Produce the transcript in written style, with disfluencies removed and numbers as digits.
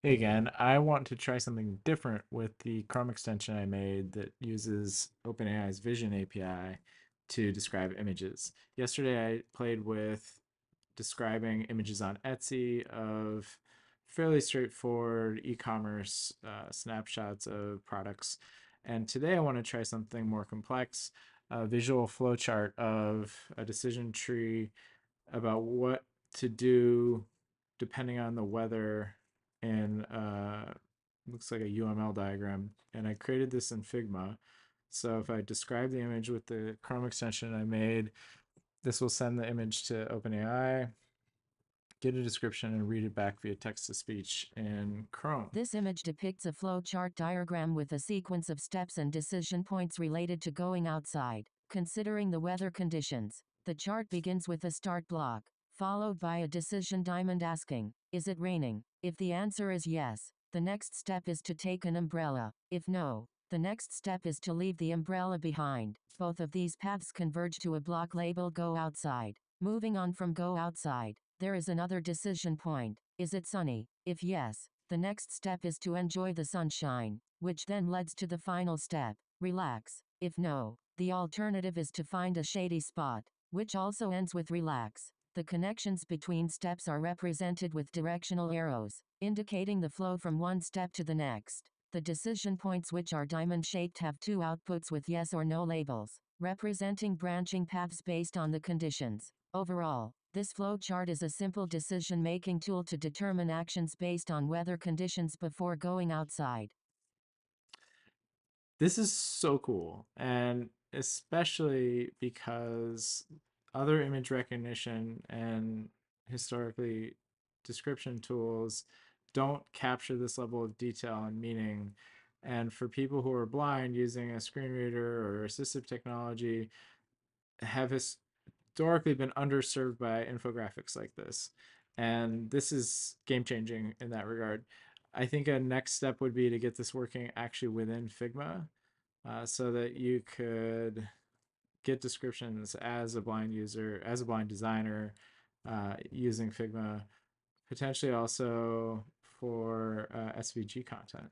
Hey again, I want to try something different with the Chrome extension I made that uses OpenAI's Vision API to describe images. Yesterday, I played with describing images on Etsy of fairly straightforward e-commerce snapshots of products. And today I want to try something more complex, a visual flowchart of a decision tree about what to do depending on the weather in looks like a UML diagram. And I created this in Figma. So if I describe the image with the Chrome extension I made, this will send the image to OpenAI, get a description, and read it back via text to speech in Chrome. This image depicts a flowchart diagram with a sequence of steps and decision points related to going outside, considering the weather conditions. The chart begins with a start block, followed by a decision diamond asking, is it raining? If the answer is yes, the next step is to take an umbrella. If no, the next step is to leave the umbrella behind. Both of these paths converge to a block labeled Go Outside. Moving on from Go Outside, there is another decision point. Is it sunny? If yes, the next step is to enjoy the sunshine, which then leads to the final step, relax. If no, the alternative is to find a shady spot, which also ends with relax. The connections between steps are represented with directional arrows, indicating the flow from one step to the next. The decision points, which are diamond-shaped, have two outputs with yes or no labels, representing branching paths based on the conditions. Overall, this flowchart is a simple decision-making tool to determine actions based on weather conditions before going outside. This is so cool, and especially because other image recognition and historically description tools don't capture this level of detail and meaning. And for people who are blind, using a screen reader or assistive technology have historically been underserved by infographics like this. And this is game changing in that regard. I think a next step would be to get this working actually within Figma, so that you could get descriptions as a blind user, as a blind designer, using Figma, potentially also for SVG content.